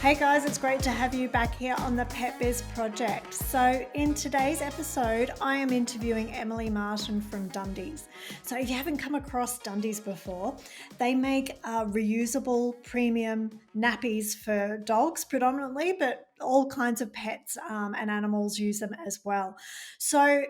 Hey guys, it's great to have you back here on the Pet Biz Project. So in today's episode, I am interviewing Emily Martin from Dundies. So if you haven't come across Dundies before, they make reusable premium nappies for dogs predominantly, but all kinds of pets and animals use them as well. So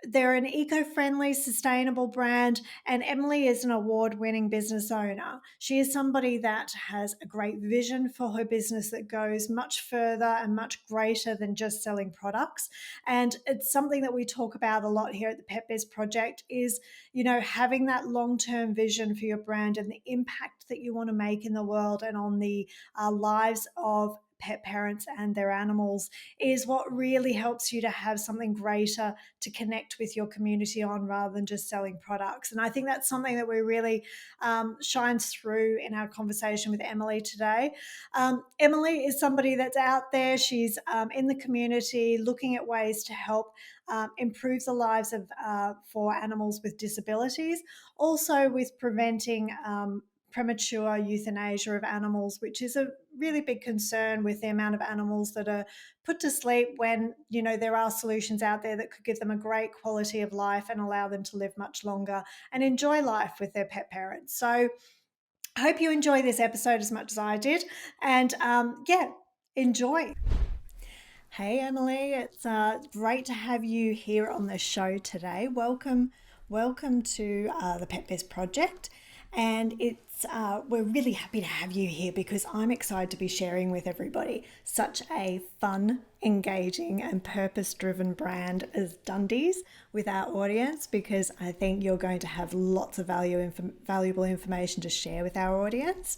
they're an eco-friendly, sustainable brand, and Emily is an award-winning business owner. She is somebody that has a great vision for her business that goes much further and much greater than just selling products. And it's something that we talk about a lot here at the Pet Biz Project is, having that long-term vision for your brand and the impact that you want to make in the world and on the lives of pet parents and their animals is what really helps you to have something greater to connect with your community on rather than just selling products. And I think that's something that we really shines through in our conversation with Emily today. Emily is somebody that's out there. She's in the community looking at ways to help improve the lives of for animals with disabilities, also with preventing premature euthanasia of animals, which is a really big concern with the amount of animals that are put to sleep when, there are solutions out there that could give them a great quality of life and allow them to live much longer and enjoy life with their pet parents. So I hope you enjoy this episode as much as I did. And enjoy. Hey, Emily, it's great to have you here on the show today. Welcome to the Pet Biz Project. And we're really happy to have you here because I'm excited to be sharing with everybody such a fun, engaging and purpose-driven brand as Dundies with our audience, because I think you're going to have lots of valuable information to share with our audience.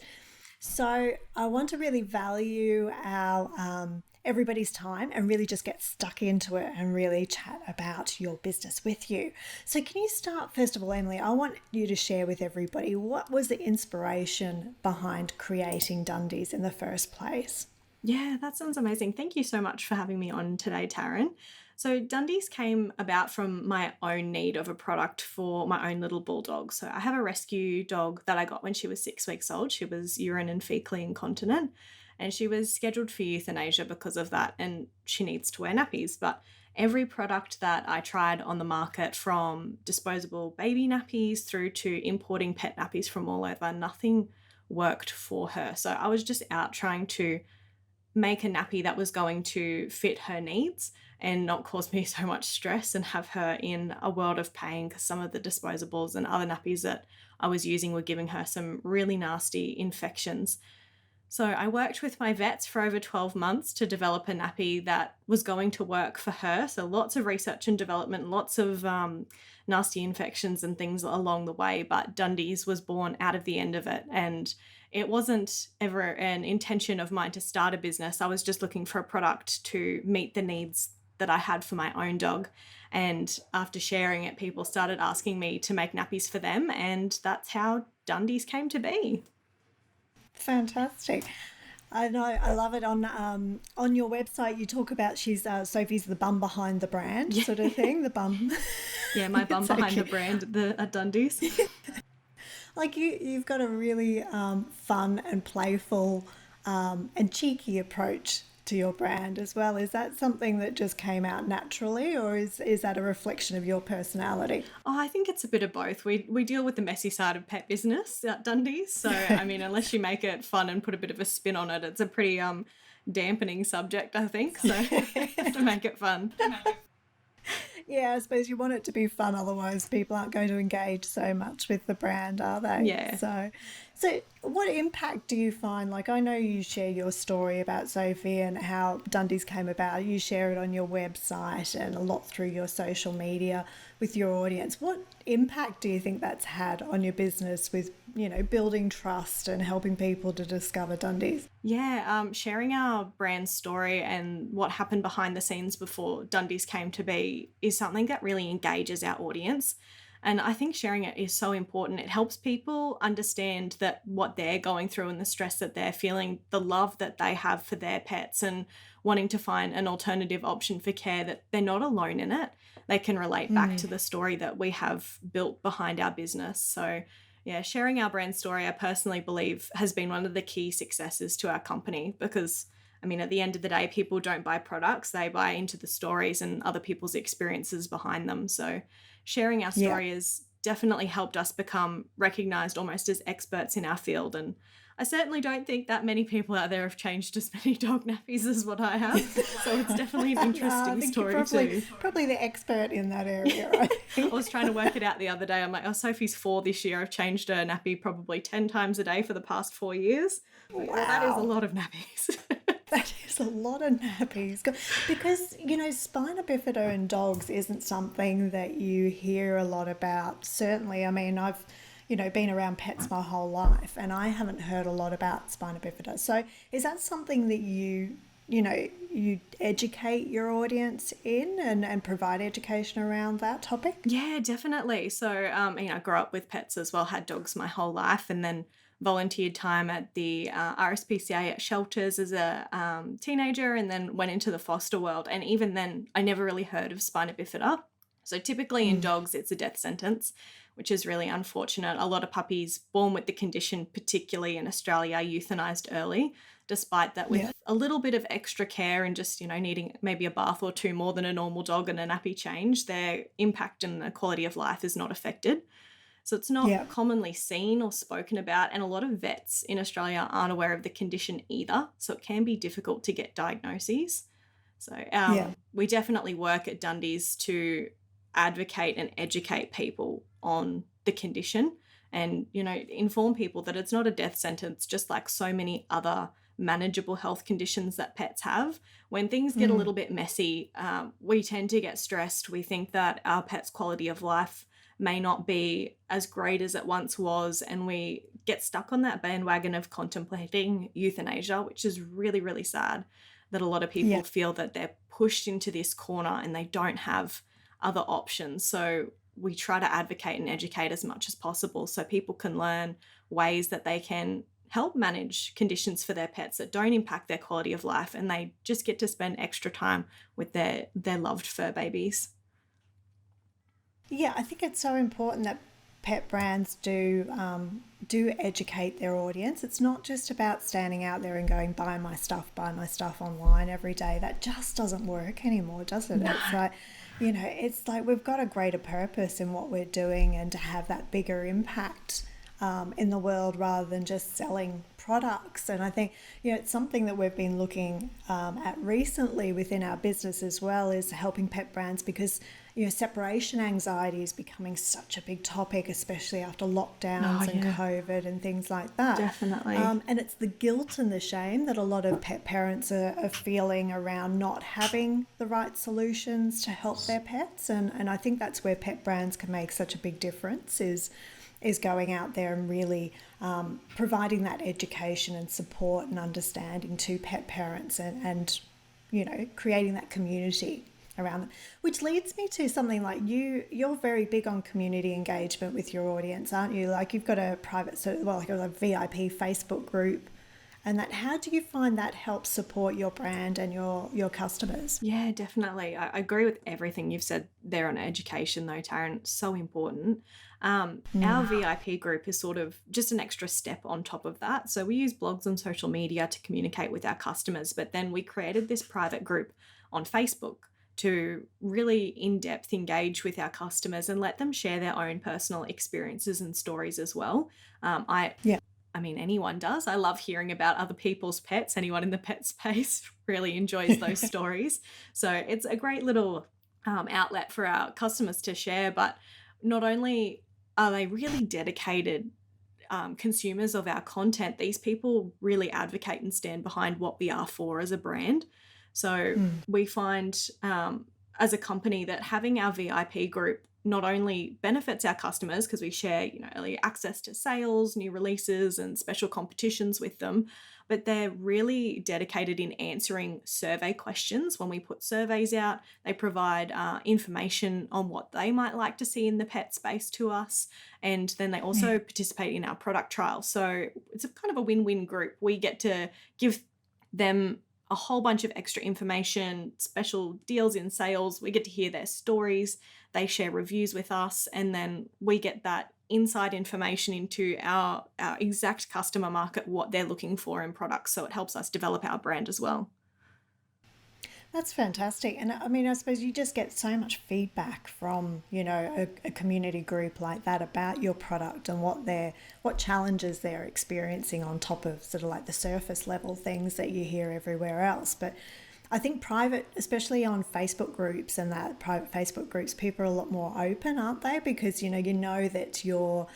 So I want to really value our everybody's time and really just get stuck into it and really chat about your business with you. So can you start, first of all, Emily, I want you to share with everybody what was the inspiration behind creating Dundies in the first place? Yeah, that sounds amazing. Thank you so much for having me on today, Tarryn. So Dundies came about from my own need of a product for my own little bulldog. So I have a rescue dog that I got when she was 6 weeks old. She was urine and fecally incontinent, and she was scheduled for euthanasia because of that, and she needs to wear nappies. But every product that I tried on the market, from disposable baby nappies through to importing pet nappies from all over, nothing worked for her. So I was just out trying to make a nappy that was going to fit her needs and not cause me so much stress and have her in a world of pain, because some of the disposables and other nappies that I was using were giving her some really nasty infections. So I worked with my vets for over 12 months to develop a nappy that was going to work for her. So lots of research and development, lots of nasty infections and things along the way. But Dundies was born out of the end of it. And it wasn't ever an intention of mine to start a business. I was just looking for a product to meet the needs that I had for my own dog. And after sharing it, people started asking me to make nappies for them. And that's how Dundies came to be. Fantastic. I know, I love it. On your website, you talk about Sophie's the bum behind the brand sort of thing. The bum. Yeah, my bum behind the brand at Dundies. Like you've got a really fun and playful and cheeky approach to your brand as well. Is that something that just came out naturally, or is that a reflection of your personality? Oh, I think it's a bit of both. We deal with the messy side of pet business at Dundies. So, I mean, unless you make it fun and put a bit of a spin on it, it's a pretty dampening subject, I think. So you have to make it fun. Yeah, I suppose you want it to be fun, otherwise people aren't going to engage so much with the brand, are they? Yeah. So what impact do you find? Like, I know you share your story about Sophie and how Dundies came about. You share it on your website and a lot through your social media with your audience. What impact do you think that's had on your business with, building trust and helping people to discover Dundies? Yeah, sharing our brand story and what happened behind the scenes before Dundies came to be is something that really engages our audience. And I think sharing it is so important. It helps people understand that what they're going through and the stress that they're feeling, the love that they have for their pets, and wanting to find an alternative option for care, that they're not alone in it. They can relate back to the story that we have built behind our business. So yeah, sharing our brand story, I personally believe, has been one of the key successes to our company, because I mean, at the end of the day, people don't buy products, they buy into the stories and other people's experiences behind them. So sharing our Yeah. story has definitely helped us become recognized almost as experts in our field. And I certainly don't think that many people out there have changed as many dog nappies as what I have. So it's definitely an interesting story too. Probably the expert in that area, I think. I was trying to work it out the other day. I'm like, oh, Sophie's 4 this year. I've changed her nappy probably 10 times a day for the past 4 years. Wow. Well, that is a lot of nappies. That is a lot of nappies. Because, spina bifida in dogs isn't something that you hear a lot about. Certainly, I mean, I've, been around pets my whole life and I haven't heard a lot about spina bifida. So is that something that you educate your audience in and provide education around that topic? Yeah, definitely. So, I grew up with pets as well, had dogs my whole life, and then volunteered time at the RSPCA at shelters as a teenager, and then went into the foster world. And even then, I never really heard of spina bifida. So typically in dogs, it's a death sentence, which is really unfortunate. A lot of puppies born with the condition, particularly in Australia, are euthanized early, despite that with a little bit of extra care and just, needing maybe a bath or two more than a normal dog and a nappy change, their impact and the quality of life is not affected. So it's not commonly seen or spoken about, and a lot of vets in Australia aren't aware of the condition either, so it can be difficult to get diagnoses. So we definitely work at Dundies to advocate and educate people on the condition and, inform people that it's not a death sentence, just like so many other manageable health conditions that pets have. When things get a little bit messy, we tend to get stressed. We think that our pet's quality of life may not be as great as it once was, and we get stuck on that bandwagon of contemplating euthanasia, which is really, really sad that a lot of people feel that they're pushed into this corner and they don't have other options. So we try to advocate and educate as much as possible so people can learn ways that they can help manage conditions for their pets that don't impact their quality of life, and they just get to spend extra time with their loved fur babies. Yeah, I think it's so important that pet brands do educate their audience. It's not just about standing out there and going, buy my stuff online every day. That just doesn't work anymore, does it? No. It's like we've got a greater purpose in what we're doing, and to have that bigger impact in the world rather than just selling products. And I think, it's something that we've been looking at recently within our business as well, is helping pet brands, because separation anxiety is becoming such a big topic, especially after lockdowns and COVID and things like that. Definitely. And it's the guilt and the shame that a lot of pet parents are feeling around not having the right solutions to help their pets. And I think that's where pet brands can make such a big difference, is going out there and really providing that education and support and understanding to pet parents, and creating that community around them. Which leads me to something like you're very big on community engagement with your audience, aren't you? Like you've got a private, like a VIP Facebook group, and that, how do you find that helps support your brand and your customers? Yeah, definitely. I agree with everything you've said there on education though, Tarryn. It's so important. Our VIP group is sort of just an extra step on top of that. So we use blogs and social media to communicate with our customers, but then we created this private group on Facebook to really in-depth engage with our customers and let them share their own personal experiences and stories as well. I mean, anyone does. I love hearing about other people's pets. Anyone in the pet space really enjoys those stories. So it's a great little outlet for our customers to share. But not only are they really dedicated consumers of our content, these people really advocate and stand behind what we are for as a brand. So we find as a company that having our VIP group not only benefits our customers because we share, early access to sales, new releases and special competitions with them, but they're really dedicated in answering survey questions. When we put surveys out, they provide information on what they might like to see in the pet space to us. And then they also participate in our product trial. So it's a kind of a win-win group. We get to give them a whole bunch of extra information, special deals in sales. We get to hear their stories. They share reviews with us, and then we get that inside information into our exact customer market, what they're looking for in products. So it helps us develop our brand as well. That's fantastic. And I mean, I suppose you just get so much feedback from, a community group like that about your product and what challenges they're experiencing on top of sort of like the surface level things that you hear everywhere else. But I think private, especially on Facebook groups and that private Facebook groups, people are a lot more open, aren't they? Because, you know that your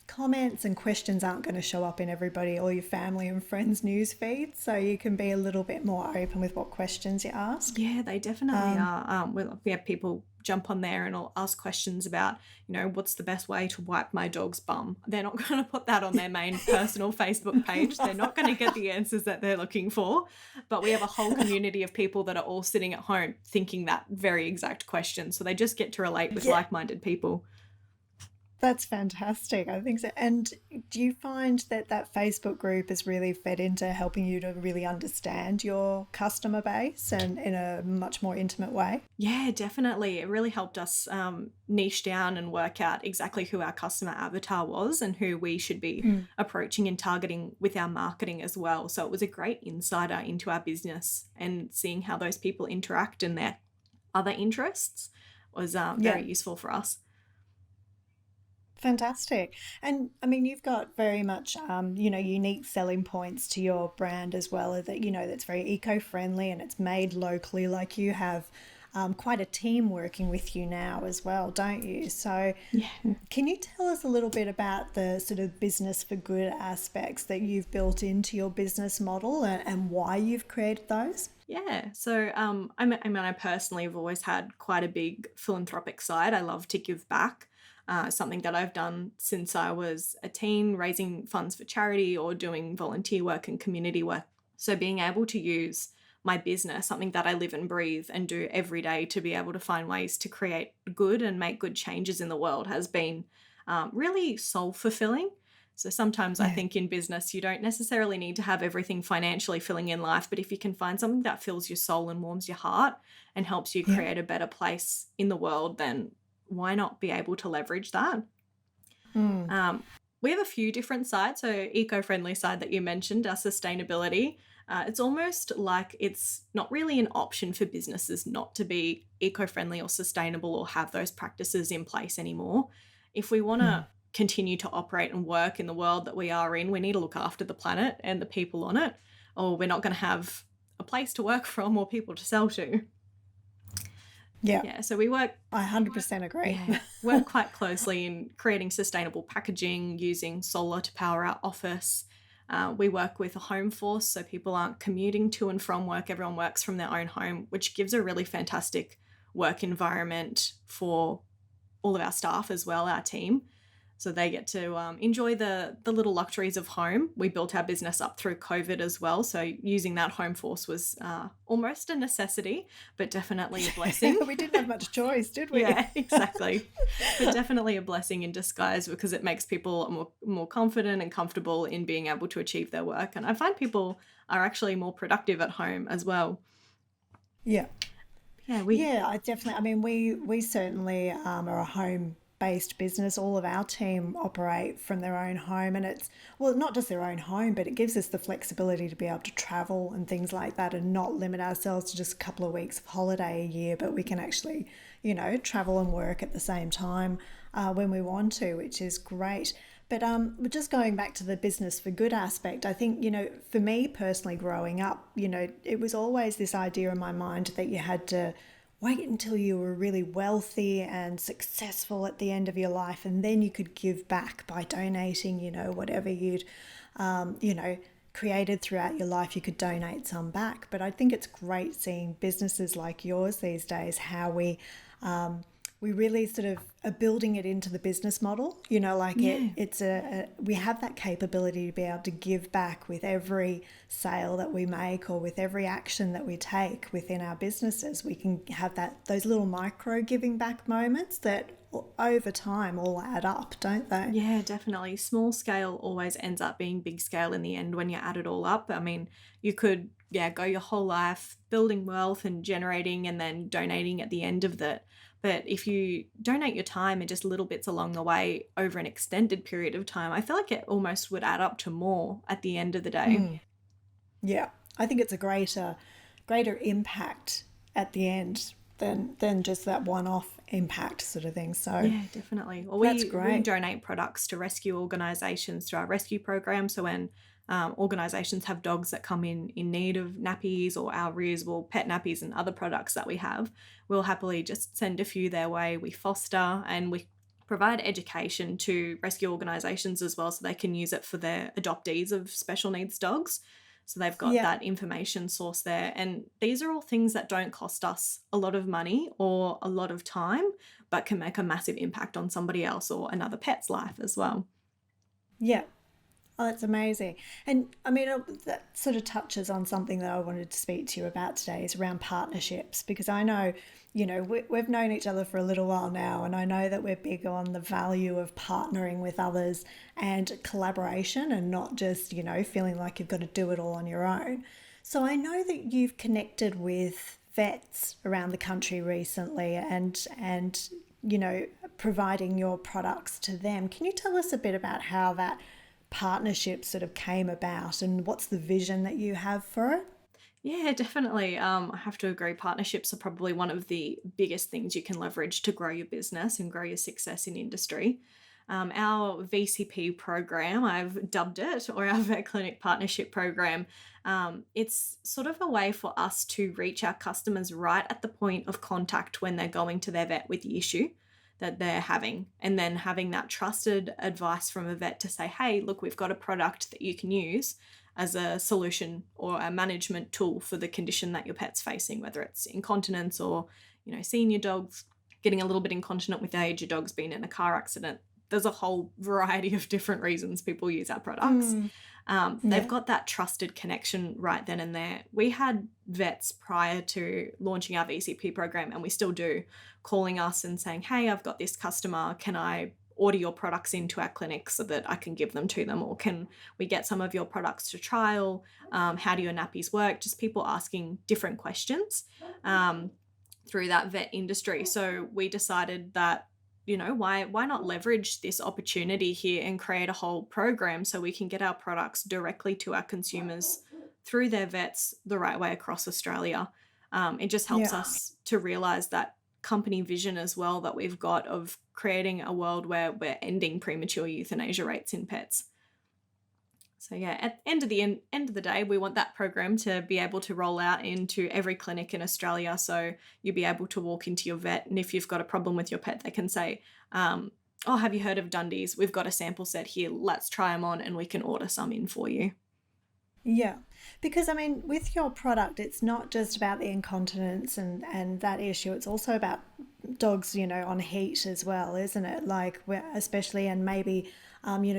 comments and questions aren't going to show up in everybody or your family and friends news feeds, so you can be a little bit more open with what questions you ask. Yeah, they definitely are. We have people jump on there and I'll ask questions about, what's the best way to wipe my dog's bum. They're not going to put that on their main personal Facebook page. They're not going to get the answers that they're looking for. But we have a whole community of people that are all sitting at home thinking that very exact question. So they just get to relate with like-minded people. That's fantastic. I think so. And do you find that Facebook group is really fed into helping you to really understand your customer base and in a much more intimate way? Yeah, definitely. It really helped us niche down and work out exactly who our customer avatar was and who we should be approaching and targeting with our marketing as well. So it was a great insider into our business, and seeing how those people interact and their other interests was very useful for us. Fantastic. And I mean, you've got very much, unique selling points to your brand as well, that, that's very eco-friendly and it's made locally. Like you have quite a team working with you now as well, don't you? So can you tell us a little bit about the sort of business for good aspects that you've built into your business model and why you've created those? Yeah, so I personally have always had quite a big philanthropic side. I love to give back. Something that I've done since I was a teen, raising funds for charity or doing volunteer work and community work. So being able to use my business, something that I live and breathe and do every day, to be able to find ways to create good and make good changes in the world has been really soul fulfilling. So sometimes I think in business, you don't necessarily need to have everything financially filling in life, but if you can find something that fills your soul and warms your heart and helps you create a better place in the world, then why not be able to leverage that? We have a few different sides. So eco-friendly side that you mentioned, our sustainability, it's almost like it's not really an option for businesses not to be eco-friendly or sustainable or have those practices in place anymore. If we want to continue to operate and work in the world that we are in, we need to look after the planet and the people on it, or we're not going to have a place to work from or people to sell to. Yeah, so we work... I 100% agree. Work quite closely in creating sustainable packaging, using solar to power our office. We work with a home force, so people aren't commuting to and from work. Everyone works from their own home, which gives a really fantastic work environment for all of our staff as well, our team. So they get to enjoy the little luxuries of home. We built our business up through COVID as well. So using that home force was almost a necessity, but definitely a blessing. We didn't have much choice, did we? Yeah, exactly. But definitely a blessing in disguise, because it makes people more confident and comfortable in being able to achieve their work. And I find people are actually more productive at home as well. Yeah. Yeah, I definitely, I mean, we certainly are a home-based business. All of our team operate from their own home, and it's, well, not just their own home, but it gives us the flexibility to be able to travel and things like that and not limit ourselves to just a couple of weeks of holiday a year, but we can actually, travel and work at the same time when we want to, which is great. But just going back to the business for good aspect, I think, for me personally growing up, it was always this idea in my mind that you had to wait until you were really wealthy and successful at the end of your life, and then you could give back by donating, whatever you'd, created throughout your life, you could donate some back. But I think it's great seeing businesses like yours these days, how we really sort of are building it into the business model, we have that capability to be able to give back with every sale that we make or with every action that we take within our businesses. We can have those little micro giving back moments that over time all add up, don't they? Yeah, definitely. Small scale always ends up being big scale in the end when you add it all up. I mean, you could, go your whole life building wealth and generating and then donating at the end of that. But if you donate your time and just little bits along the way over an extended period of time, I feel like it almost would add up to more at the end of the day. Yeah, I think it's a greater impact at the end than just that one-off impact sort of thing. So yeah, definitely. Well, that's we great. donate products to rescue organisations through our rescue program. So when organisations have dogs that come in need of nappies or our reusable pet nappies and other products that we have, we'll happily just send a few their way. We foster and we provide education to rescue organisations as well, so they can use it for their adoptees of special needs dogs. So they've got that information source there. And these are all things that don't cost us a lot of money or a lot of time, but can make a massive impact on somebody else or another pet's life as well. Yeah. Oh, that's amazing. And I mean, that sort of touches on something that I wanted to speak to you about today is around partnerships, because I know, we've known each other for a little while now, and I know that we're big on the value of partnering with others and collaboration and not just, feeling like you've got to do it all on your own. So I know that you've connected with vets around the country recently and providing your products to them. Can you tell us a bit about how that partnership sort of came about and what's the vision that you have for it? Yeah, definitely. I have to agree. Partnerships are probably one of the biggest things you can leverage to grow your business and grow your success in industry. Our VCP program, I've dubbed it, or our Vet Clinic Partnership Program, it's sort of a way for us to reach our customers right at the point of contact when they're going to their vet with the issue that they're having, and then having that trusted advice from a vet to say, hey, look, we've got a product that you can use as a solution or a management tool for the condition that your pet's facing, whether it's incontinence or, seeing your dog's getting a little bit incontinent with age, your dog's been in a car accident. There's a whole variety of different reasons people use our products. They've got that trusted connection right then and there. We had vets prior to launching our VCP program, and we still do, calling us and saying, hey, I've got this customer, can I order your products into our clinic so that I can give them to them, or can we get some of your products to trial? How do your nappies work? Just people asking different questions through that vet industry. So we decided that, why not leverage this opportunity here and create a whole program so we can get our products directly to our consumers through their vets the right way across Australia. It just helps us to realise that company vision as well that we've got of creating a world where we're ending premature euthanasia rates in pets. So yeah, at the end of the day, we want that program to be able to roll out into every clinic in Australia. So you'll be able to walk into your vet, and if you've got a problem with your pet, they can say, oh, have you heard of Dundies? We've got a sample set here. Let's try them on and we can order some in for you. Yeah, because I mean, with your product, it's not just about the incontinence and that issue. It's also about dogs, on heat as well, isn't it? Like, especially, and maybe,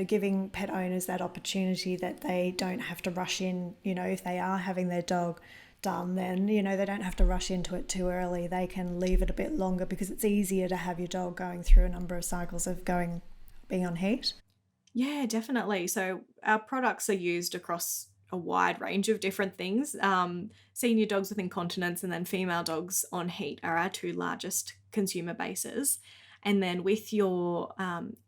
giving pet owners that opportunity that they don't have to rush in, if they are having their dog done, then, they don't have to rush into it too early. They can leave it a bit longer because it's easier to have your dog going through a number of cycles of being on heat. Yeah, definitely. So our products are used across a wide range of different things. Senior dogs with incontinence and then female dogs on heat are our two largest consumer bases. And then with your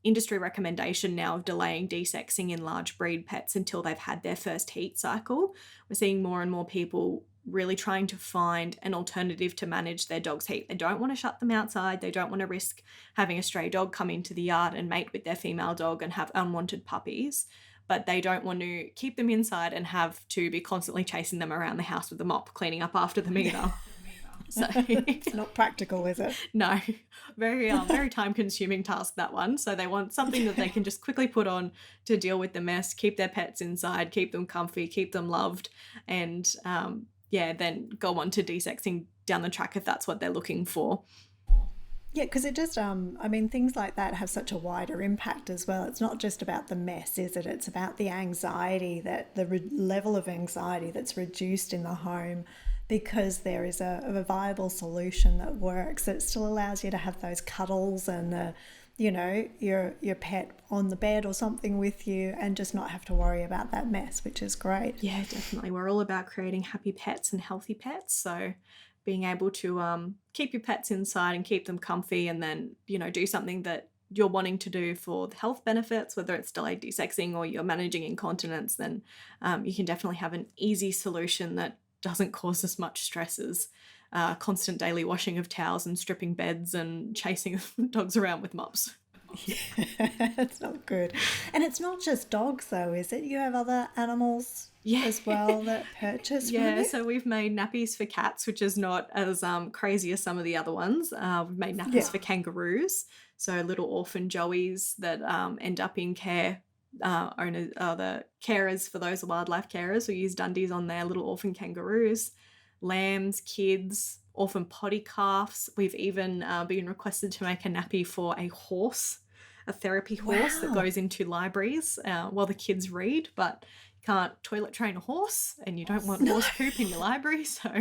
industry recommendation now of delaying desexing in large breed pets until they've had their first heat cycle, we're seeing more and more people really trying to find an alternative to manage their dog's heat. They don't want to shut them outside. They don't want to risk having a stray dog come into the yard and mate with their female dog and have unwanted puppies. But they don't want to keep them inside and have to be constantly chasing them around the house with a mop, cleaning up after them either. So it's not practical, is it? No, very time-consuming task, that one. So they want something that they can just quickly put on to deal with the mess, keep their pets inside, keep them comfy, keep them loved, and then go on to desexing down the track if that's what they're looking for. Yeah, because it just, things like that have such a wider impact as well. It's not just about the mess, is it? It's about the anxiety, level of anxiety that's reduced in the home because there is a viable solution that works. It still allows you to have those cuddles and your pet on the bed or something with you and just not have to worry about that mess, which is great. Yeah, definitely. We're all about creating happy pets and healthy pets. So being able to keep your pets inside and keep them comfy, and then, do something that you're wanting to do for the health benefits, whether it's delayed desexing or you're managing incontinence, then you can definitely have an easy solution that doesn't cause as much stress as constant daily washing of towels and stripping beds and chasing dogs around with mops. Yeah, it's not good. And it's not just dogs though, is it? You have other animals as well that purchase from you? So we've made nappies for cats, which is not as crazy as some of the other ones. We've made nappies for kangaroos, so little orphan joeys that end up in care. Owners, the carers for those wildlife carers will use Dundies on their little orphan kangaroos, lambs, kids, orphan potty calves. We've even been requested to make a nappy for a horse, a therapy horse that goes into libraries while the kids read, but you can't toilet train a horse and you don't want horse poop in your library, so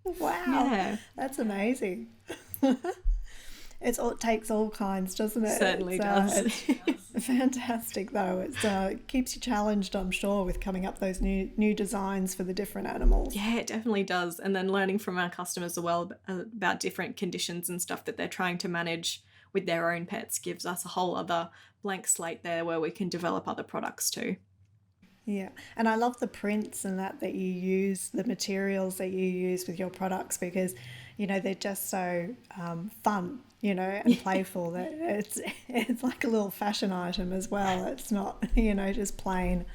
wow, that's amazing. It takes all kinds, doesn't it? Certainly does. It's fantastic though. It keeps you challenged, I'm sure, with coming up those new designs for the different animals. Yeah, it definitely does. And then learning from our customers as well about different conditions and stuff that they're trying to manage with their own pets gives us a whole other blank slate there where we can develop other products too. Yeah, and I love the prints and that you use, the materials that you use with your products, because, you know, they're just so fun, you know, and playful that it's like a little fashion item as well. It's not, you know, just plain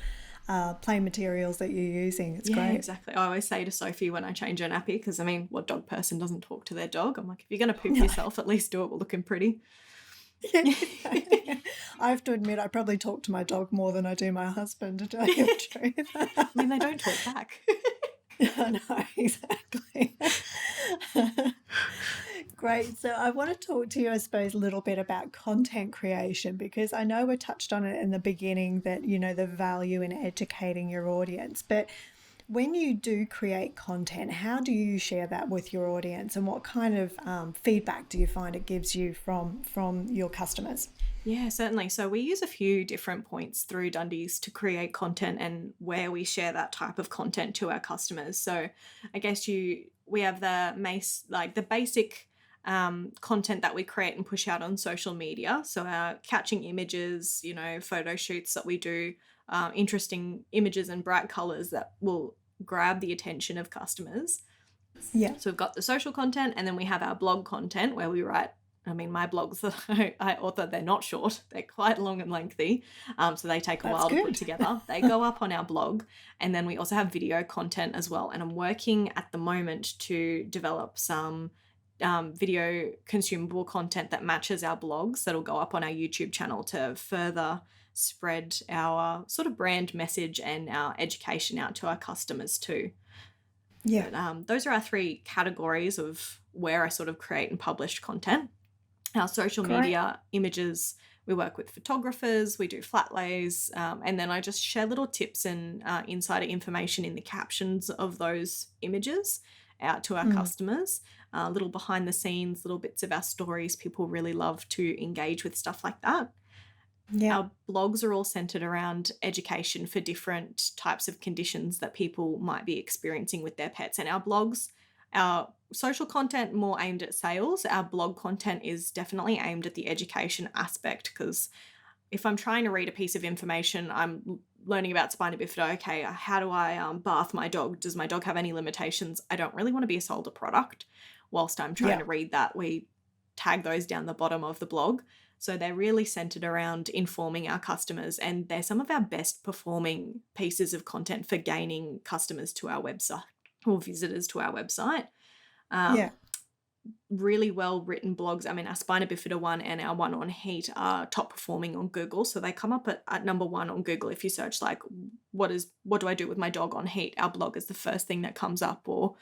materials that you're using. It's great. Exactly. I always say to Sophie when I change her nappy, because I mean, what dog person doesn't talk to their dog? I'm like, if you're going to poop yourself, at least do it looking pretty. Yeah. I have to admit, I probably talk to my dog more than I do my husband, to tell you the truth. I mean, they don't talk back. I know, exactly. Great. So I want to talk to you, I suppose, a little bit about content creation, because I know we touched on it in the beginning that, you know, the value in educating your audience. But when you do create content, how do you share that with your audience, and what kind of feedback do you find it gives you from your customers? Yeah, certainly. So we use a few different points through Dundies to create content and where we share that type of content to our customers. So I guess we have the basic content that we create and push out on social media. So our catching images, you know, photo shoots that we do, interesting images and bright colors that will grab the attention of customers. Yeah. So we've got the social content, and then we have our blog content where we write. I mean, my blogs that I author, they're not short. They're quite long and lengthy. So they take a while to put together. They go up on our blog. And then we also have video content as well. And I'm working at the moment to develop some video consumable content that matches our blogs that'll go up on our YouTube channel to further spread our sort of brand message and our education out to our customers too. Yeah. But, those are our three categories of where I sort of create and publish content. Our social media images, we work with photographers, we do flat lays, and then I just share little tips and insider information in the captions of those images out to our customers, little behind the scenes, little bits of our stories. People really love to engage with stuff like that. Yeah. Our blogs are all centered around education for different types of conditions that people might be experiencing with their pets. And our social content more aimed at sales. Our blog content is definitely aimed at the education aspect, because if I'm trying to read a piece of information, I'm learning about Spina Bifida. Okay, how do I bath my dog? Does my dog have any limitations? I don't really want to be sold a product whilst I'm trying to read that. We tag those down the bottom of the blog. So they're really centered around informing our customers, and they're some of our best performing pieces of content for gaining customers to our website or visitors to our website. Really well written blogs. I mean, our Spina Bifida one and our one on heat are top performing on Google. So they come up at number one on Google. If you search like, what do I do with my dog on heat? Our blog is the first thing that comes up. Or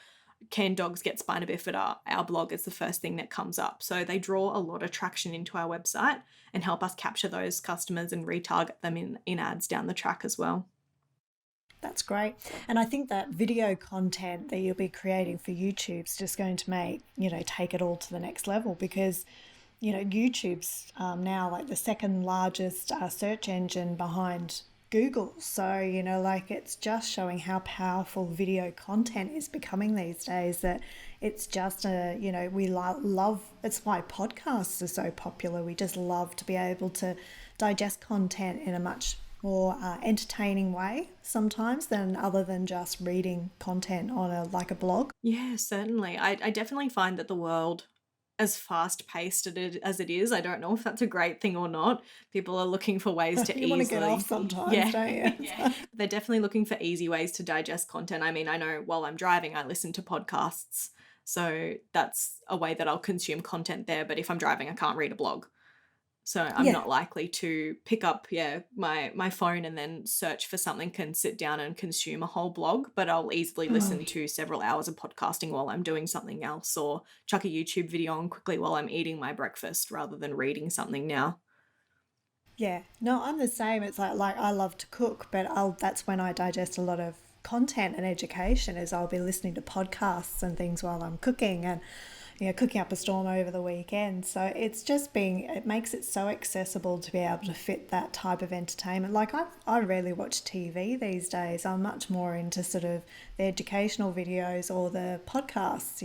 can dogs get Spina Bifida? Our blog is the first thing that comes up. So they draw a lot of traction into our website and help us capture those customers and retarget them in ads down the track as well. That's great. And I think that video content that you'll be creating for YouTube's just going to take it all to the next level, because, you know, YouTube's now like the second largest search engine behind Google. So, you know, like it's just showing how powerful video content is becoming these days, that it's just we love, it's why podcasts are so popular. We just love to be able to digest content in a much more entertaining way sometimes than other than just reading content on like a blog. Yeah, certainly. I definitely find that the world, as fast paced as it is, I don't know if that's a great thing or not. People are looking for ways to You want to get off easily, sometimes, don't you? yeah, they're definitely looking for easy ways to digest content. I mean, I know while I'm driving, I listen to podcasts, so that's a way that I'll consume content there. But if I'm driving, I can't read a blog. So I'm Yeah. not likely to pick up, my phone and then search for something and sit down and consume a whole blog, but I'll easily listen to several hours of podcasting while I'm doing something else, or chuck a YouTube video on quickly while I'm eating my breakfast rather than reading something now. Yeah, no, I'm the same. It's like I love to cook, but that's when I digest a lot of content and education is I'll be listening to podcasts and things while I'm cooking and cooking up a storm over the weekend. So it's just it makes it so accessible to be able to fit that type of entertainment. Like I rarely watch TV these days. I'm much more into sort of the educational videos or the podcasts.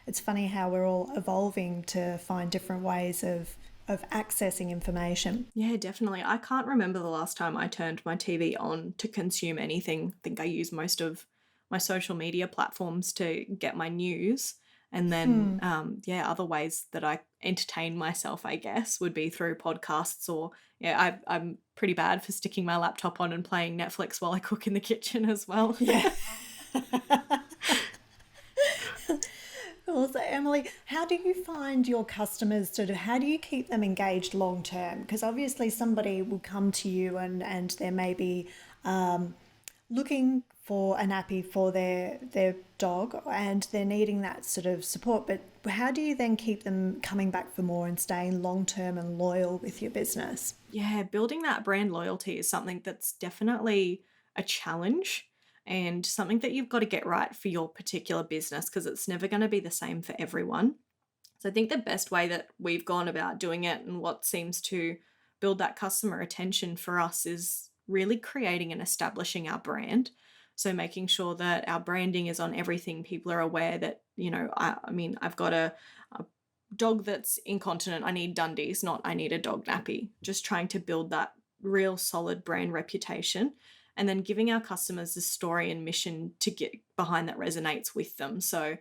It's funny how we're all evolving to find different ways of accessing information. Yeah, definitely. I can't remember the last time I turned my TV on to consume anything. I think I use most of my social media platforms to get my news. And then, other ways that I entertain myself, I guess, would be through podcasts or, I'm pretty bad for sticking my laptop on and playing Netflix while I cook in the kitchen as well. Yeah. Also, Emily, how do you find your customers how do you keep them engaged long term? Because obviously somebody will come to you and they may be looking for a nappy for their dog and they're needing that sort of support, but how do you then keep them coming back for more and staying long term and loyal with your business? Yeah, building that brand loyalty is something that's definitely a challenge and something that you've got to get right for your particular business, because it's never going to be the same for everyone. So I think the best way that we've gone about doing it and what seems to build that customer attention for us is really creating and establishing our brand. So making sure that our branding is on everything. People are aware that, I mean, I've got a dog that's incontinent. I need Dundies, not I need a dog nappy. Just trying to build that real solid brand reputation, and then giving our customers a story and mission to get behind that resonates with them. So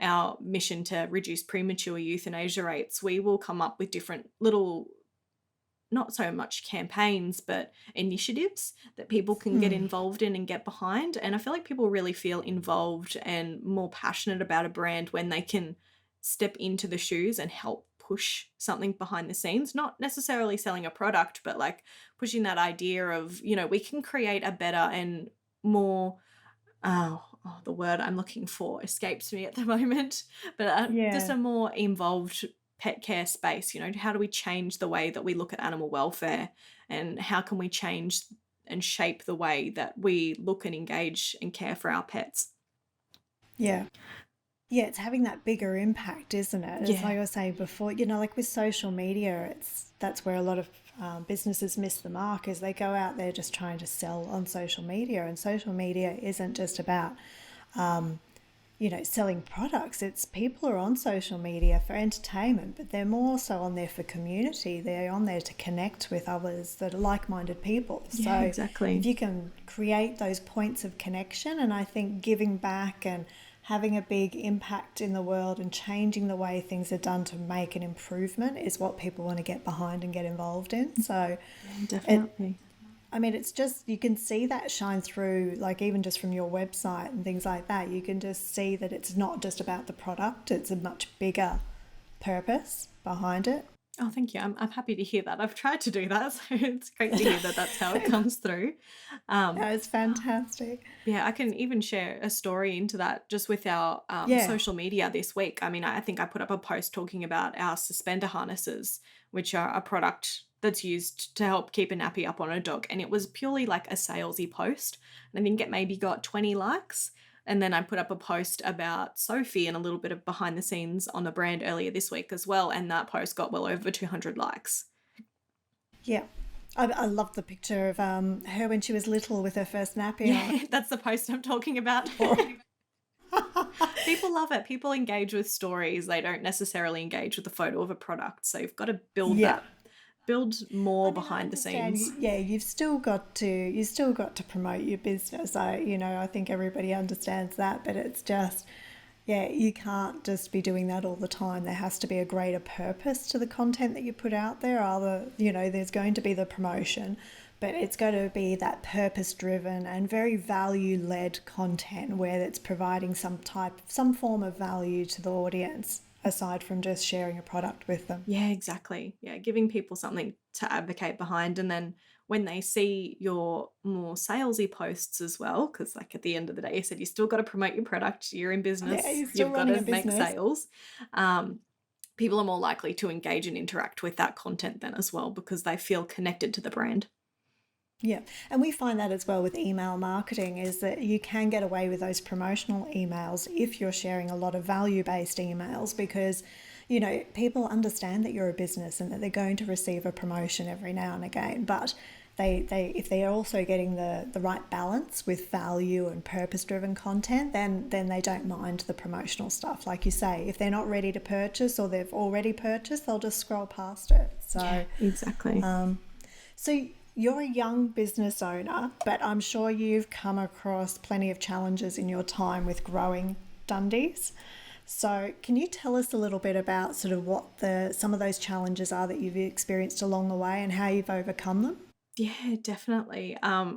our mission to reduce premature euthanasia rates, we will come up with different little, not so much campaigns, but initiatives that people can get involved in and get behind. And I feel like people really feel involved and more passionate about a brand when they can step into the shoes and help push something behind the scenes, not necessarily selling a product, but like pushing that idea of, we can create a better and more, the word I'm looking for escapes me at the moment, but just a more involved pet care space. How do we change the way that we look at animal welfare, and how can we change and shape the way that we look and engage and care for our pets? Yeah, it's having that bigger impact, isn't it? As Yeah. I was saying before, like with social media, that's where a lot of businesses miss the mark, is they go out there just trying to sell on social media, and social media isn't just about selling products. It's people are on social media for entertainment, but they're more so on there for community. They're on there to connect with others that are like-minded people. Yeah, So exactly. if you can create those points of connection, and I think giving back and having a big impact in the world and changing the way things are done to make an improvement is what people want to get behind and get involved in. So Definitely. it's just, you can see that shine through, like even just from your website and things like that. You can just see that it's not just about the product, it's a much bigger purpose behind it. Oh, thank you. I'm happy to hear that. I've tried to do that, so it's great to hear that that's how it comes through. That was fantastic. Yeah, I can even share a story into that just with our social media this week. I mean, I think I put up a post talking about our suspender harnesses, which are a product that's used to help keep a nappy up on a dog. And it was purely like a salesy post. And I think it maybe got 20 likes. And then I put up a post about Sophie and a little bit of behind the scenes on the brand earlier this week as well. And that post got well over 200 likes. Yeah. I love the picture of her when she was little with her first nappy. Yeah, that's the post I'm talking about. People love it. People engage with stories. They don't necessarily engage with the photo of a product. So you've got to build build more I mean, I behind the understand. scenes. Yeah, you've still got to promote your business. I think everybody understands that, but it's just, yeah, you can't just be doing that all the time. There has to be a greater purpose to the content that you put out there. There's going to be the promotion, but it's got to be that purpose-driven and very value-led content where it's providing some form of value to the audience aside from just sharing a product with them. Yeah, exactly. Yeah, giving people something to advocate behind. And then when they see your more salesy posts as well, because like at the end of the day, you said you still got to promote your product, you're in Yeah, business, you're still you've got running to a make business. sales. People are more likely to engage and interact with that content then as well because they feel connected to the brand. Yeah, and we find that as well with email marketing is that you can get away with those promotional emails if you're sharing a lot of value-based emails because, people understand that you're a business and that they're going to receive a promotion every now and again. But if they are also getting the right balance with value and purpose-driven content, then they don't mind the promotional stuff. Like you say, if they're not ready to purchase or they've already purchased, they'll just scroll past it. So Yeah, exactly. So you're a young business owner, but I'm sure you've come across plenty of challenges in your time with growing Dundies. So can you tell us a little bit about sort of what some of those challenges are that you've experienced along the way and how you've overcome them? Yeah, definitely. I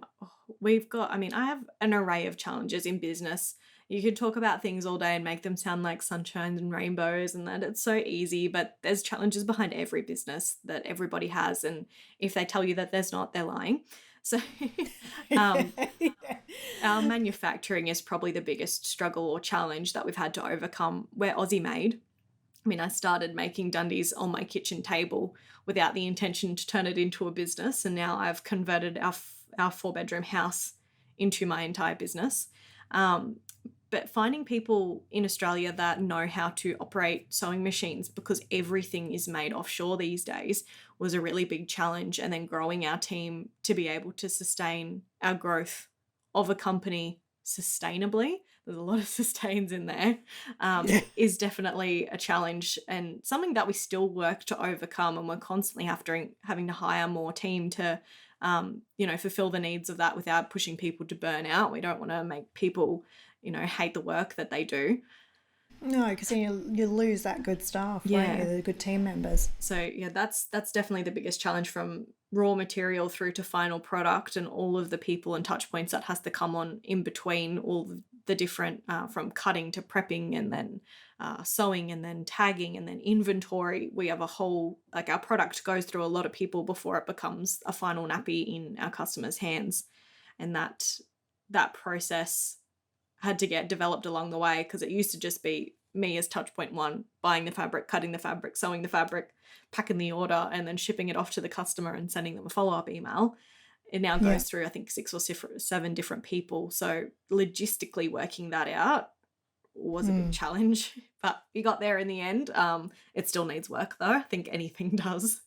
have an array of challenges in business. You could talk about things all day and make them sound like sunshine and rainbows and that it's so easy, but there's challenges behind every business that everybody has. And if they tell you that there's not, they're lying. So um, our manufacturing is probably the biggest struggle or challenge that we've had to overcome. We're Aussie made. I mean, I started making Dundies on my kitchen table without the intention to turn it into a business. And now I've converted our 4-bedroom house into my entire business. But finding people in Australia that know how to operate sewing machines, because everything is made offshore these days, was a really big challenge. And then growing our team to be able to sustain our growth of a company sustainably, there's a lot of sustains in there, is definitely a challenge and something that we still work to overcome. And we're constantly having to hire more team to, fulfill the needs of that without pushing people to burn out. We don't want to make people, hate the work that they do. No, because then you lose that good staff, won't you? The good team members. So yeah, that's definitely the biggest challenge, from raw material through to final product and all of the people and touch points that has to come on in between all the different, from cutting to prepping and then sewing and then tagging and then inventory. We have a whole, our product goes through a lot of people before it becomes a final nappy in our customers' hands. And that process had to get developed along the way, because it used to just be me as touch point one, buying the fabric, cutting the fabric, sewing the fabric, packing the order, and then shipping it off to the customer and sending them a follow-up email. It now goes through, I think, 6 or 7 different people. So logistically working that out was a big challenge, but we got there in the end. It still needs work though. I think anything does.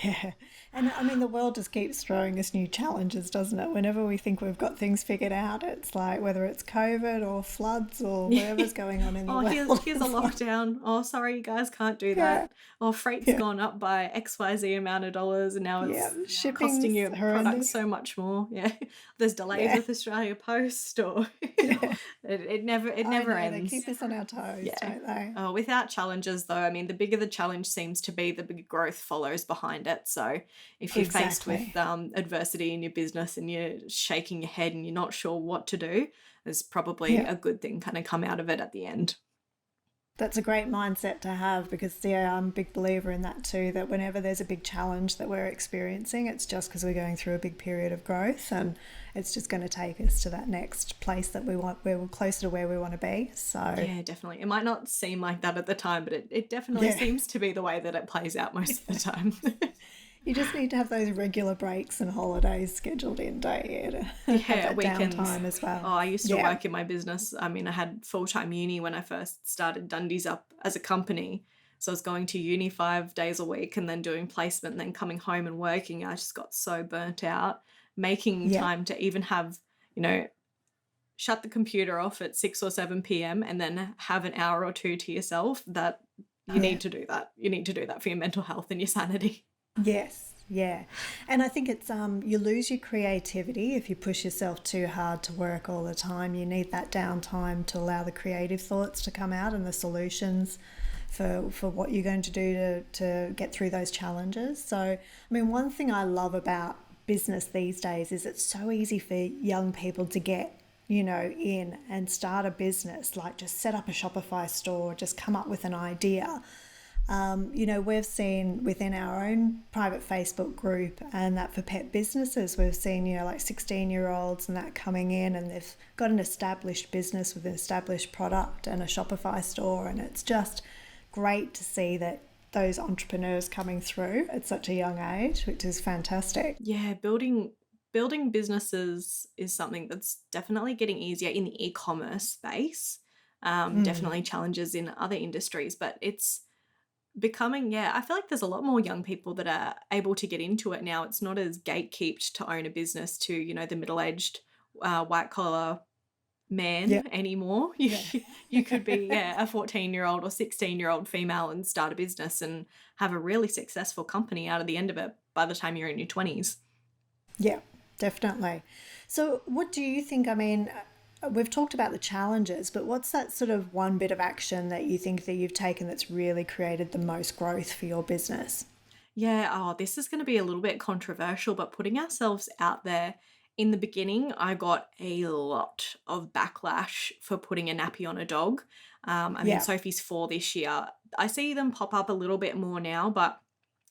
Yeah. And I mean, the world just keeps throwing us new challenges, doesn't it? Whenever we think we've got things figured out, it's like whether it's COVID or floods or whatever's going on in the world. Here's a lockdown. Oh, sorry, you guys can't do that. Oh, freight's gone up by XYZ amount of dollars and now it's costing you a product so much more. Yeah. There's delays with Australia Post or it never ends. They keep us on our toes, don't they? Oh, without challenges though, I mean, the bigger the challenge seems to be, the bigger growth follows behind it. So if you're faced with adversity in your business and you're shaking your head and you're not sure what to do, there's probably a good thing kind of come out of it at the end. That's a great mindset to have, because I'm a big believer in that too, that whenever there's a big challenge that we're experiencing, it's just because we're going through a big period of growth and it's just going to take us to that next place that we want, where we're closer to where we want to be. So yeah, definitely. It might not seem like that at the time, but it definitely seems to be the way that it plays out most of the time. You just need to have those regular breaks and holidays scheduled in, don't you? To have that weekends. Downtime as well. Oh, I used to work in my business. I mean, I had full-time uni when I first started Dundies up as a company. So I was going to uni 5 days a week and then doing placement and then coming home and working. I just got so burnt out. Making time to even have, shut the computer off at 6 or 7 p.m. and then have an hour or two to yourself, that you need to do that. You need to do that for your mental health and your sanity. Yes, yeah. And I think it's you lose your creativity if you push yourself too hard to work all the time. You need that downtime to allow the creative thoughts to come out and the solutions for what you're going to do to get through those challenges. So, I mean, one thing I love about business these days is it's so easy for young people to get, in and start a business, like just set up a Shopify store, just come up with an idea. We've seen within our own private Facebook group and that for pet businesses, we've seen, like 16-year-olds and that coming in and they've got an established business with an established product and a Shopify store. And it's just great to see that those entrepreneurs coming through at such a young age, which is fantastic. Yeah, building businesses is something that's definitely getting easier in the e-commerce space. Definitely challenges in other industries, but it's becoming, I feel like there's a lot more young people that are able to get into it now. It's not as gatekept to own a business to, the middle-aged white collar man Yeah. anymore. You could be a 14-year-old or 16-year-old female and start a business and have a really successful company out of the end of it by the time you're in your 20s. Yeah, definitely. So what do you think? I mean, we've talked about the challenges, but what's that sort of one bit of action that you think that you've taken that's really created the most growth for your business? Yeah, this is going to be a little bit controversial, but putting ourselves out there. In the beginning, I got a lot of backlash for putting a nappy on a dog. Yeah. Sophie's 4 this year. I see them pop up a little bit more now, but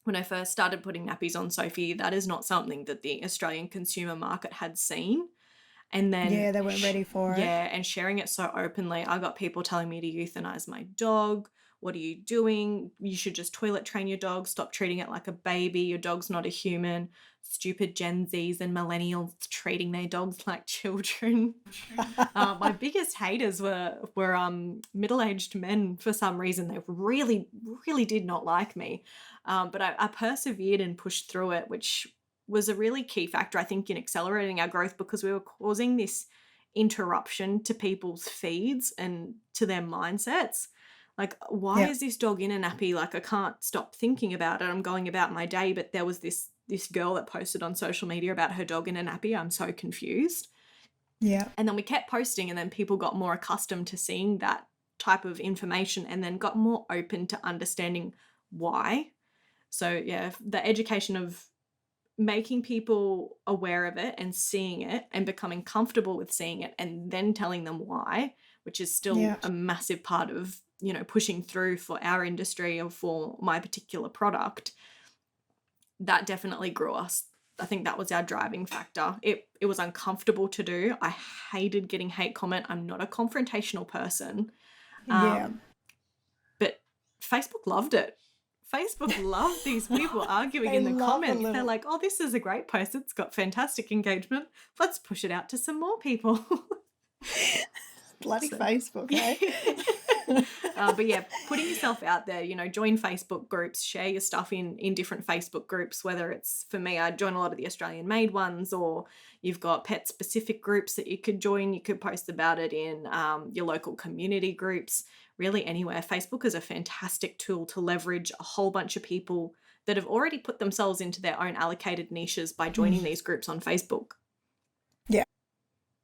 when I first started putting nappies on Sophie, that is not something that the Australian consumer market had seen. And then, Yeah, they weren't ready for it. and sharing it so openly, I got people telling me to euthanize my dog. What are you doing? You should just toilet train your dog. Stop treating it like a baby. Your dog's not a human. Stupid Gen Zs and millennials treating their dogs like children. My biggest haters were middle-aged men for some reason. They really, really did not like me. But I persevered and pushed through it, which was a really key factor, I think, in accelerating our growth because we were causing this interruption to people's feeds and to their mindsets. Like, why Yeah. is this dog in a nappy? Like, I can't stop thinking about it. I'm going about my day, but there was this girl that posted on social media about her dog in a nappy. I'm so confused. Yeah. And then we kept posting, and then people got more accustomed to seeing that type of information and then got more open to understanding why. So, the education of making people aware of it and seeing it and becoming comfortable with seeing it and then telling them why, which is still a massive part of, pushing through for our industry or for my particular product. That definitely grew us. I think that was our driving factor. It was uncomfortable to do. I hated getting hate comment. I'm not a confrontational person. Yeah. But Facebook loved it. Facebook loved these people arguing in the comments. They're like, oh, this is a great post. It's got fantastic engagement. Let's push it out to some more people. Bloody Facebook, eh? But putting yourself out there, join Facebook groups, share your stuff in different Facebook groups, whether it's, for me, I join a lot of the Australian made ones, or you've got pet specific groups that you could join. You could post about it in your local community groups, really anywhere. Facebook is a fantastic tool to leverage a whole bunch of people that have already put themselves into their own allocated niches by joining these groups on Facebook.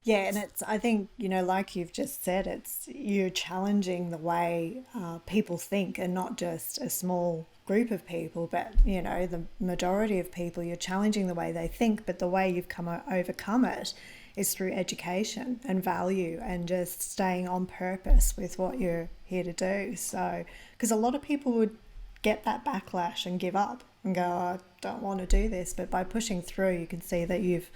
Yeah, and it's, I think, like you've just said, you're challenging the way people think, and not just a small group of people, but, the majority of people. You're challenging the way they think, but the way you've overcome it is through education and value and just staying on purpose with what you're here to do. So, because a lot of people would get that backlash and give up and go, I don't want to do this. But by pushing through, you can see that you've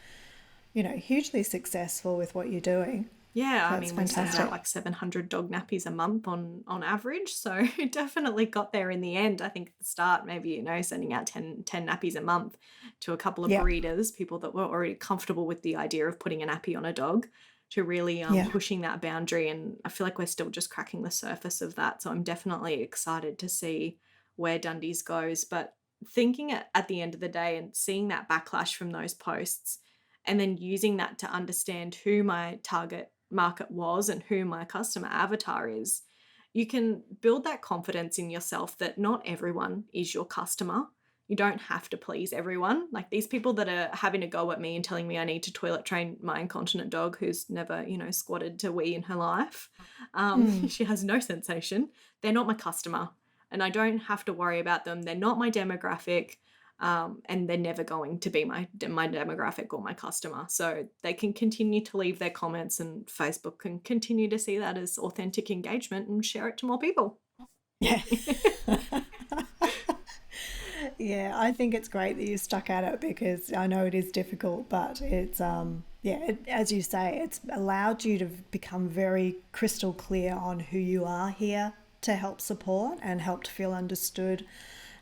hugely successful with what you're doing. Yeah, That's we send fantastic. out like 700 dog nappies a month on average. So it definitely got there in the end. I think at the start, maybe, sending out 10 nappies a month to a couple of breeders, people that were already comfortable with the idea of putting a nappy on a dog, to really pushing that boundary. And I feel like we're still just cracking the surface of that. So I'm definitely excited to see where Dundies goes. But thinking at the end of the day and seeing that backlash from those posts, and then using that to understand who my target market was and who my customer avatar is, you can build that confidence in yourself that not everyone is your customer. You don't have to please everyone. Like these people that are having a go at me and telling me I need to toilet train my incontinent dog who's never, squatted to wee in her life. She has no sensation. They're not my customer, and I don't have to worry about them. They're not my demographic. And they're never going to be my demographic or my customer. So they can continue to leave their comments, and Facebook can continue to see that as authentic engagement and share it to more people. Yeah. Yeah, I think it's great that you stuck at it, because I know it is difficult, but it's as you say, it's allowed you to become very crystal clear on who you are here to help support and help to feel understood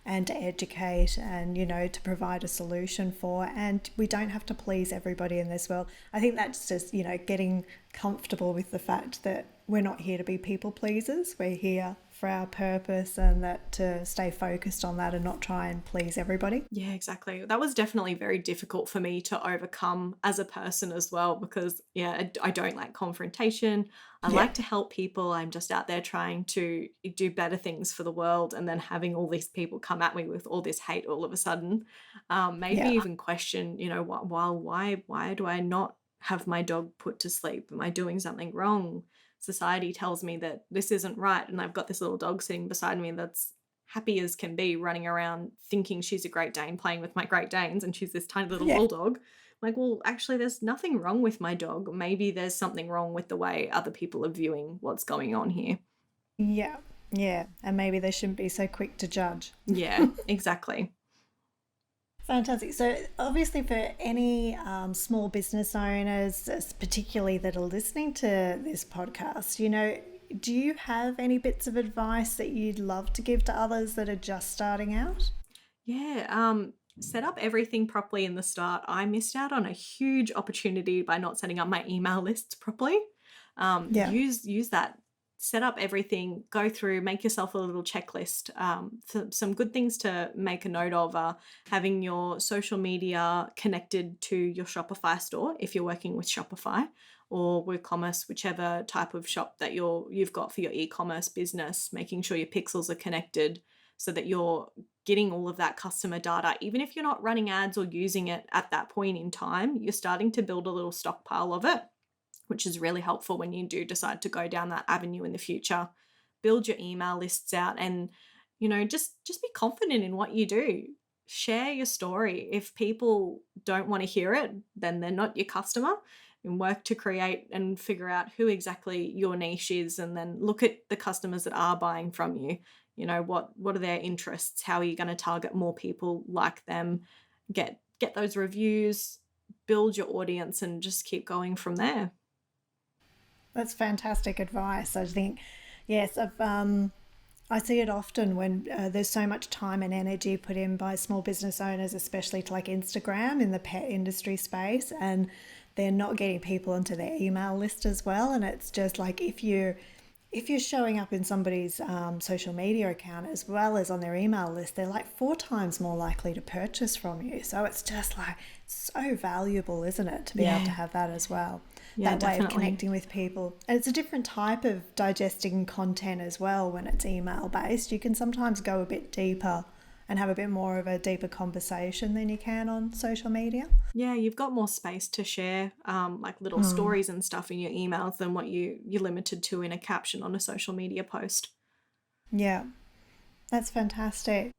and to educate and, to provide a solution for. And we don't have to please everybody in this world. I think that's just, getting comfortable with the fact that we're not here to be people pleasers. We're here for our purpose, and that to stay focused on that and not try and please everybody. Yeah, exactly. That was definitely very difficult for me to overcome as a person as well, because I don't like confrontation. I like to help people. I'm just out there trying to do better things for the world, and then having all these people come at me with all this hate all of a sudden made me even question, why do I not have my dog put to sleep? Am I doing something wrong? Society tells me that this isn't right, and I've got this little dog sitting beside me that's happy as can be, running around thinking she's a Great Dane, playing with my Great Danes, and she's this tiny little bulldog. I'm like, well, actually, there's nothing wrong with my dog. Maybe there's something wrong with the way other people are viewing what's going on here. Yeah, and maybe they shouldn't be so quick to judge. Yeah, exactly. Fantastic. So obviously for any small business owners, particularly that are listening to this podcast, do you have any bits of advice that you'd love to give to others that are just starting out? Yeah, set up everything properly in the start. I missed out on a huge opportunity by not setting up my email lists properly. Use that. Set up everything, go through, make yourself a little checklist. Some good things to make a note of are having your social media connected to your Shopify store if you're working with Shopify or WooCommerce, whichever type of shop that you've got for your e-commerce business, making sure your pixels are connected so that you're getting all of that customer data. Even if you're not running ads or using it at that point in time, you're starting to build a little stockpile of it, which is really helpful when you do decide to go down that avenue in the future. Build your email lists out, and just be confident in what you do. Share your story. If people don't want to hear it, then they're not your customer, and work to create and figure out who exactly your niche is, and then look at the customers that are buying from you. What are their interests? How are you going to target more people like them? Get those reviews, build your audience, and just keep going from there. That's fantastic advice. I think, yes, I see it often when there's so much time and energy put in by small business owners, especially to like Instagram in the pet industry space, and they're not getting people onto their email list as well. And it's just like if you're showing up in somebody's social media account as well as on their email list, they're like 4 times more likely to purchase from you. So it's just like so valuable, isn't it, to be able to have that as well. That way of connecting with people. And it's a different type of digesting content as well when it's email based. You can sometimes go a bit deeper and have a bit more of a deeper conversation than you can on social media. Yeah, you've got more space to share like little stories and stuff in your emails than what you're limited to in a caption on a social media post. Yeah, that's fantastic.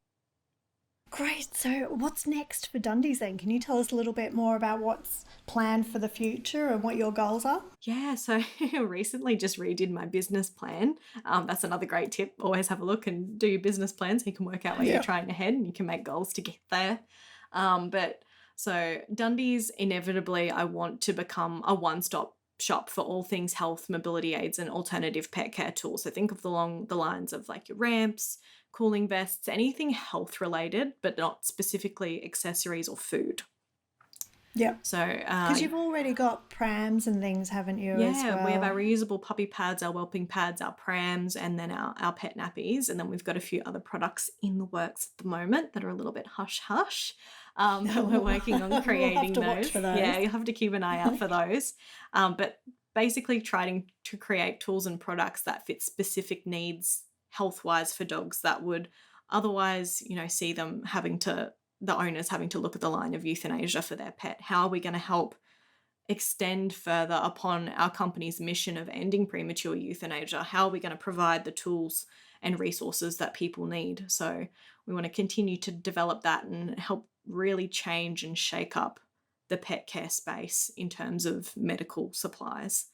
Great. So what's next for Dundies then? Can you tell us a little bit more about what's planned for the future and what your goals are? Yeah, so I recently just redid my business plan. That's another great tip. Always have a look and do your business plan so you can work out where you're trying to head and you can make goals to get there. But so Dundies, inevitably, I want to become a one-stop shop for all things health, mobility aids, and alternative pet care tools. So think of along the lines of like your ramps, cooling vests, anything health related, but not specifically accessories or food. Yeah. So because you've already got prams and things, haven't you? Yeah, as well? We have our reusable puppy pads, our whelping pads, our prams, and then our pet nappies. And then we've got a few other products in the works at the moment that are a little bit hush-hush. That we're working on creating we'll have to watch for those. Yeah, you'll have to keep an eye out for those. But basically trying to create tools and products that fit specific needs health-wise for dogs that would otherwise, see them the owners having to look at the line of euthanasia for their pet. How are we going to help extend further upon our company's mission of ending premature euthanasia? How are we going to provide the tools and resources that people need? So we want to continue to develop that and help really change and shake up the pet care space in terms of medical supplies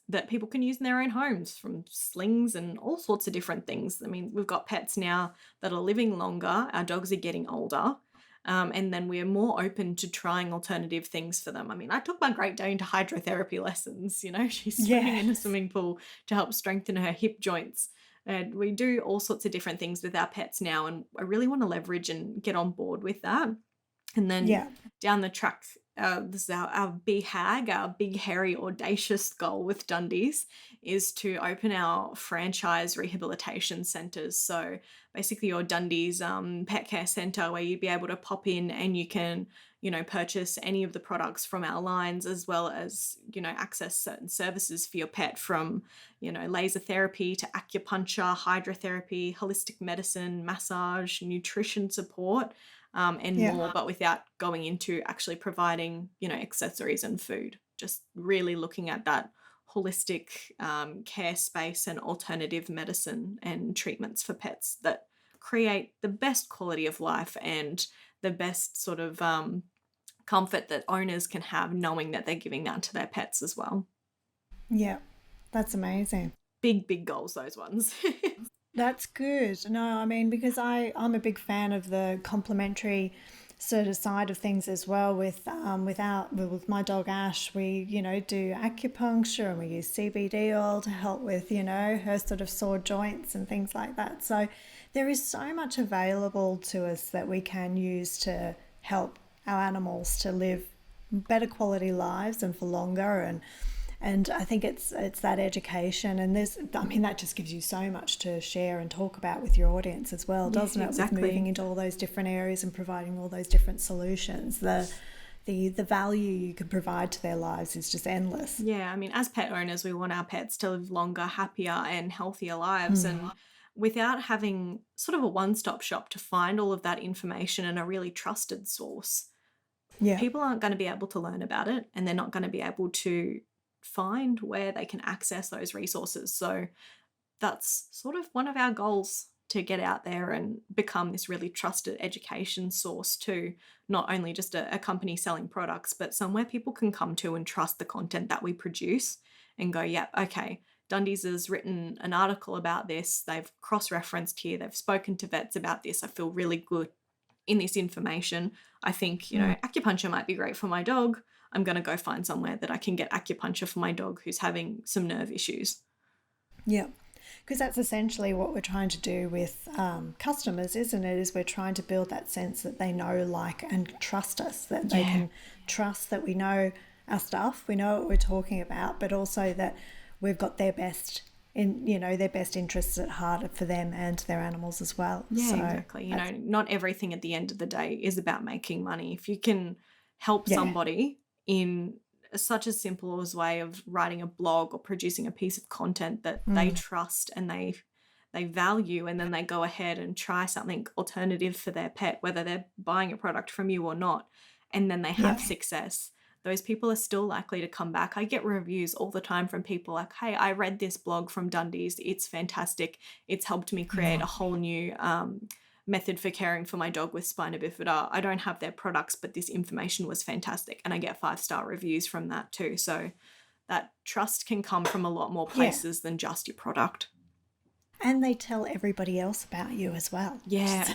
that people can use in their own homes, from slings and all sorts of different things. I mean, we've got pets now that are living longer. Our dogs are getting older. And then we're more open to trying alternative things for them. I mean, I took my Great Dane to hydrotherapy lessons. She's swimming in a swimming pool to help strengthen her hip joints. And we do all sorts of different things with our pets now. And I really want to leverage and get on board with that. And then down the track, this is our BHAG, our big, hairy, audacious goal with Dundies, is to open our franchise rehabilitation centres. So basically your Dundies pet care centre, where you'd be able to pop in and you can, purchase any of the products from our lines, as well as, access certain services for your pet, from, laser therapy to acupuncture, hydrotherapy, holistic medicine, massage, nutrition support, and more, but without going into actually providing, accessories and food. Just really looking at that holistic care space and alternative medicine and treatments for pets that create the best quality of life and the best sort of comfort that owners can have, knowing that they're giving that to their pets as well. Yeah, that's amazing. Big goals, those ones. That's good. No, I mean, because I'm a big fan of the complementary sort of side of things as well. With my dog Ash, we do acupuncture and we use CBD oil to help with her sort of sore joints and things like that. So there is so much available to us that we can use to help our animals to live better quality lives and for longer. And I think it's that education, and that just gives you so much to share and talk about with your audience as well, doesn't it? Exactly. With moving into all those different areas and providing all those different solutions, the value you can provide to their lives is just endless. Yeah, I mean, as pet owners, we want our pets to live longer, happier and healthier lives. And without having sort of a one-stop shop to find all of that information and a really trusted source, people aren't going to be able to learn about it, and they're not going to be able to find where they can access those resources. So that's sort of one of our goals, to get out there and become this really trusted education source to not only just a company selling products, but somewhere people can come to and trust the content that we produce and go, yeah, okay, Dundies has written an article about this. They've cross-referenced here. They've spoken to vets about this. I feel really good in this information. I think, acupuncture might be great for my dog. I'm going to go find somewhere that I can get acupuncture for my dog who's having some nerve issues. Yeah, because that's essentially what we're trying to do with customers, isn't it? Is we're trying to build that sense that they know, like, and trust us, that they can trust that we know our stuff, we know what we're talking about, but also that we've got their best interests at heart for them and their animals as well. Yeah, so exactly. Not everything at the end of the day is about making money. If you can help somebody in such a simple as way of writing a blog or producing a piece of content that they trust and they value, and then they go ahead and try something alternative for their pet, whether they're buying a product from you or not, and then they have success, those people are still likely to come back. I get reviews all the time from people like, hey, I read this blog from Dundies. It's fantastic. It's helped me create a whole new method for caring for my dog with Spina Bifida. I don't have their products, but this information was fantastic. And I get 5-star reviews from that too. So that trust can come from a lot more places than just your product. And they tell everybody else about you as well. Yeah.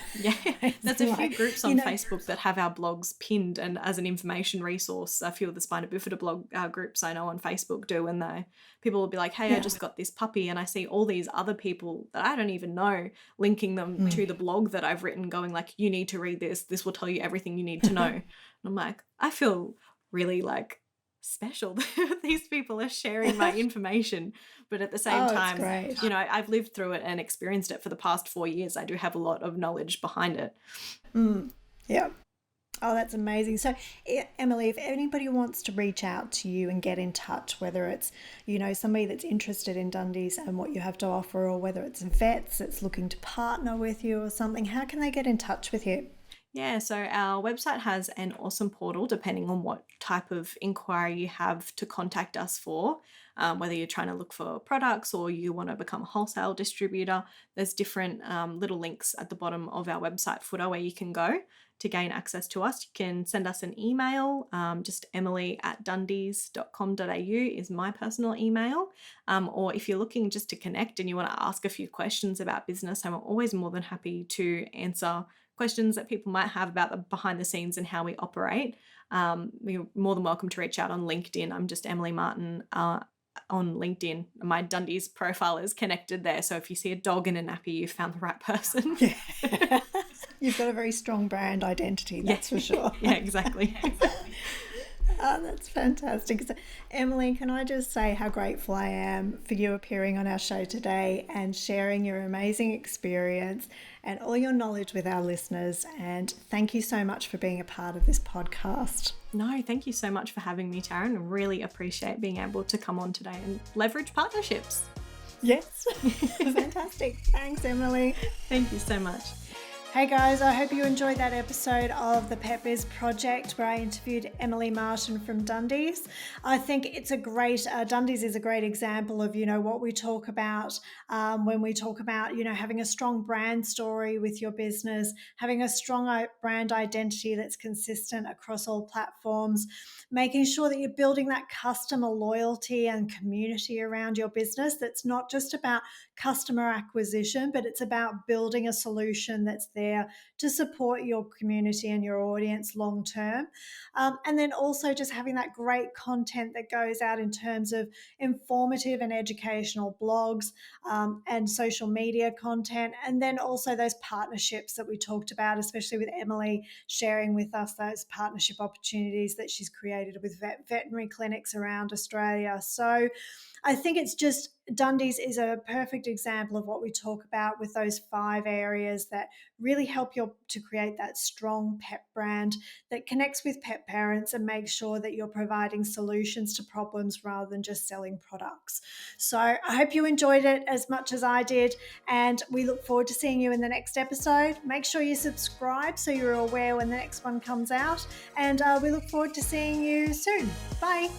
There's a few groups on Facebook that have our blogs pinned and as an information resource. A few of the Spina Bifida blog groups I know on Facebook do, and people will be like, hey, I just got this puppy, and I see all these other people that I don't even know linking them to the blog that I've written, going like, you need to read this. This will tell you everything you need to know. And I'm like, I feel really like special that these people are sharing my information, but at the same time, great. I've lived through it and experienced it for the past 4 years. I do have a lot of knowledge behind it. Yeah. Oh, that's amazing. So, Emily, if anybody wants to reach out to you and get in touch, whether it's, somebody that's interested in Dundies and what you have to offer, or whether it's vets that's looking to partner with you or something, how can they get in touch with you? Yeah, so our website has an awesome portal depending on what type of inquiry you have to contact us for. Whether you're trying to look for products or you want to become a wholesale distributor, there's different little links at the bottom of our website footer where you can go to gain access to us. You can send us an email, just emily@dundies.com.au is my personal email. Or if you're looking just to connect and you want to ask a few questions about business, I'm always more than happy to answer questions that people might have about the behind the scenes and how we operate. You're more than welcome to reach out on LinkedIn. I'm just Emily Martin on LinkedIn. My Dundies profile is connected there. So if you see a dog in a nappy, you've found the right person. Yeah. You've got a very strong brand identity, that's for sure. Yeah, exactly. Oh, that's fantastic. So, Emily, can I just say how grateful I am for you appearing on our show today and sharing your amazing experience and all your knowledge with our listeners. And thank you so much for being a part of this podcast. No, thank you so much for having me, Tarryn. I really appreciate being able to come on today and leverage partnerships. Yes, fantastic. Thanks, Emily. Thank you so much. Hey guys, I hope you enjoyed that episode of the Pet Biz Project where I interviewed Emily Martin from Dundies. I think it's a great, Dundies is a great example of, what we talk about when we talk about, having a strong brand story with your business, having a strong brand identity that's consistent across all platforms, making sure that you're building that customer loyalty and community around your business. That's not just about customer acquisition, but it's about building a solution that's there to support your community and your audience long term. And then also just having that great content that goes out in terms of informative and educational blogs and social media content. And then also those partnerships that we talked about, especially with Emily sharing with us those partnership opportunities that she's created with veterinary clinics around Australia. So I think it's just Dundies is a perfect example of what we talk about with those 5 areas that really help you to create that strong pet brand that connects with pet parents and makes sure that you're providing solutions to problems rather than just selling products. So I hope you enjoyed it as much as I did, and we look forward to seeing you in the next episode. Make sure you subscribe so you're aware when the next one comes out, and we look forward to seeing you soon. Bye.